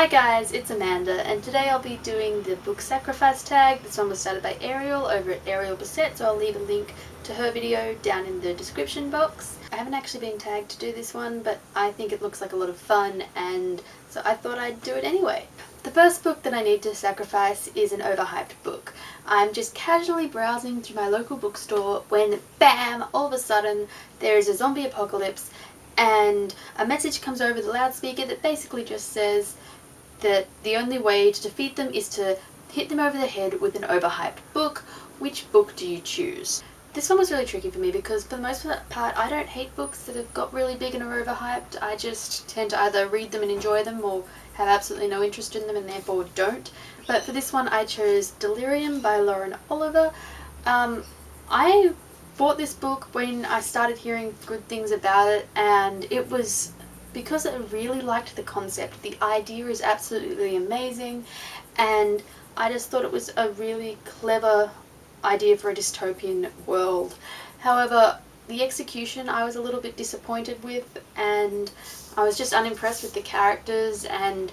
Hi guys, it's Amanda, and today I'll be doing the book Sacrafice Tag. This one was started by Ariel over at Ariel Bassett, so I'll leave a link to her video down in the description box. I haven't actually been tagged to do this one, but I think it looks like a lot of fun, and so I thought I'd do it anyway. The first book that I need to sacrifice is an overhyped book. I'm just casually browsing through my local bookstore when, bam, all of a sudden there is a zombie apocalypse and a message comes over the loudspeaker that basically just says that the only way to defeat them is to hit them over the head with an overhyped book. Which book do you choose? This one was really tricky for me because for the most part I don't hate books that have got really big and are overhyped. I just tend to either read them and enjoy them or have absolutely no interest in them and therefore don't. But for this one I chose Delirium by Lauren Oliver. I bought this book when I started hearing good things about it, and it was because I really liked the concept. The idea is absolutely amazing, and I just thought it was a really clever idea for a dystopian world. However, the execution I was a little bit disappointed with, and I was just unimpressed with the characters and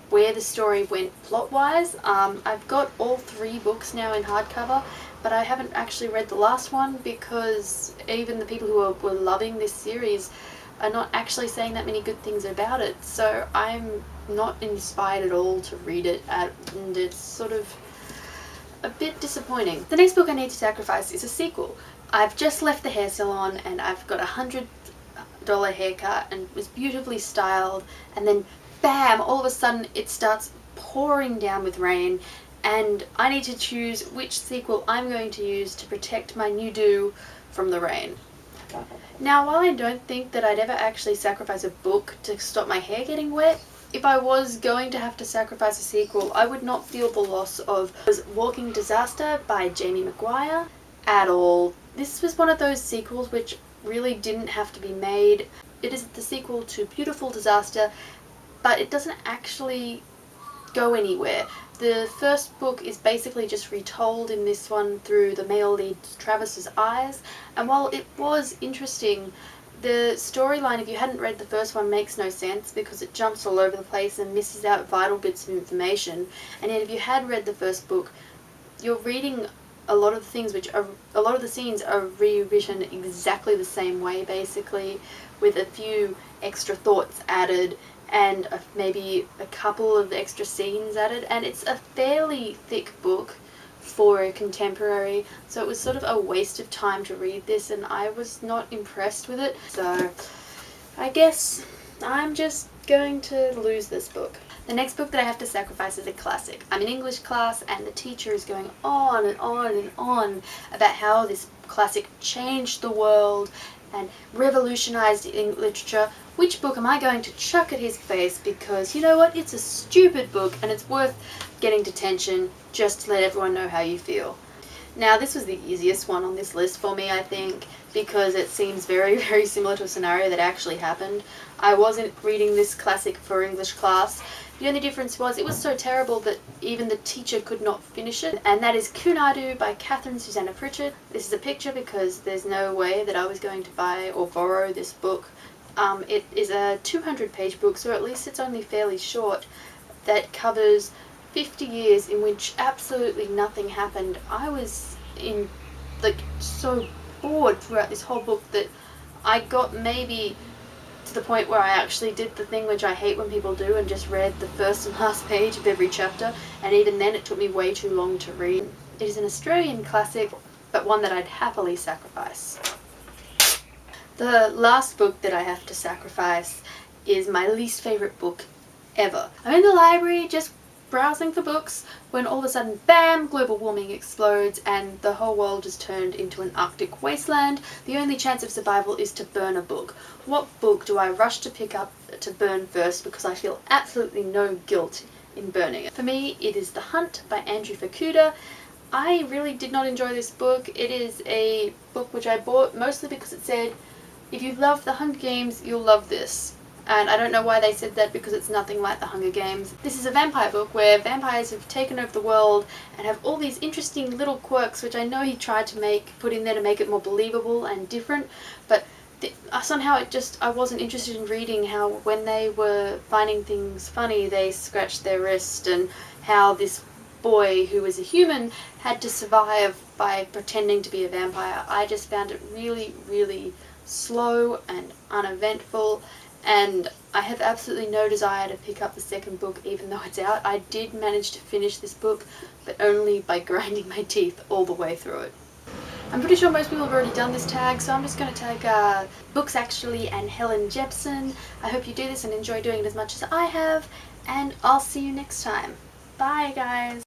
where the story went plot-wise. I've got all 3 books now in hardcover, but I haven't actually read the last one because even the people who were loving this series are not actually saying that many good things about it, so I'm not inspired at all to read it, and it's sort of a bit disappointing. The next book I need to sacrifice is a sequel. I've just left the hair salon and I've got a $100 haircut and it was beautifully styled, and then bam, all of a sudden it starts pouring down with rain, and I need to choose which sequel I'm going to use to protect my new do from the rain. Now, while I don't think that I'd ever actually sacrifice a book to stop my hair getting wet, if I was going to have to sacrifice a sequel, I would not feel the loss of Walking Disaster by Jamie Maguire at all. This was one of those sequels which really didn't have to be made. It is the sequel to Beautiful Disaster, but it doesn't actually go anywhere. The first book is basically just retold in this one through the male lead Travis's eyes, and while it was interesting, the storyline, if you hadn't read the first one, makes no sense because it jumps all over the place and misses out vital bits of information. And yet if you had read the first book, you're reading a lot of the things a lot of the scenes are rewritten exactly the same way, basically, with a few extra thoughts added and maybe a couple of extra scenes added, and it's a fairly thick book for a contemporary, so it was sort of a waste of time to read this, and I was not impressed with it, so I guess I'm just going to lose this book. The next book that I have to sacrifice is a classic. I'm in English class and the teacher is going on and on and on about how this classic changed the world and revolutionized literature. Which book am I going to chuck at his face because, you know what, it's a stupid book and it's worth getting detention just to let everyone know how you feel. Now, this was the easiest one on this list for me, I think, because it seems very, very similar to a scenario that actually happened. I wasn't reading this classic for English class. The only difference was it was so terrible that even the teacher could not finish it, and that is Kunadu by Catherine Susanna Pritchard. This is a picture because there's no way that I was going to buy or borrow this book. It is a 200-page book, so at least it's only fairly short, that covers 50 years in which absolutely nothing happened. I was so bored throughout this whole book that I got maybe to the point where I actually did the thing which I hate when people do and just read the first and last page of every chapter, and even then it took me way too long to read. It is an Australian classic, but one that I'd happily sacrifice. The last book that I have to sacrifice is my least favourite book ever. I'm in the library just browsing for books when all of a sudden, bam, global warming explodes and the whole world is turned into an Arctic wasteland. The only chance of survival is to burn a book. What book do I rush to pick up to burn first because I feel absolutely no guilt in burning it? For me, it is The Hunt by Andrew Fukuda. I really did not enjoy this book. It is a book which I bought mostly because it said, if you love the Hunger Games, you'll love this. And I don't know why they said that because it's nothing like the Hunger Games. This is a vampire book where vampires have taken over the world and have all these interesting little quirks which I know he tried to put in there to make it more believable and different, but somehow I wasn't interested in reading how when they were finding things funny they scratched their wrist, and how this boy who was a human had to survive by pretending to be a vampire. I just found it really, really slow and uneventful, and I have absolutely no desire to pick up the second book even though it's out. I did manage to finish this book, but only by grinding my teeth all the way through it. I'm pretty sure most people have already done this tag, so I'm just going to tag Books Actually and Helen Jepson. I hope you do this and enjoy doing it as much as I have, and I'll see you next time. Bye guys!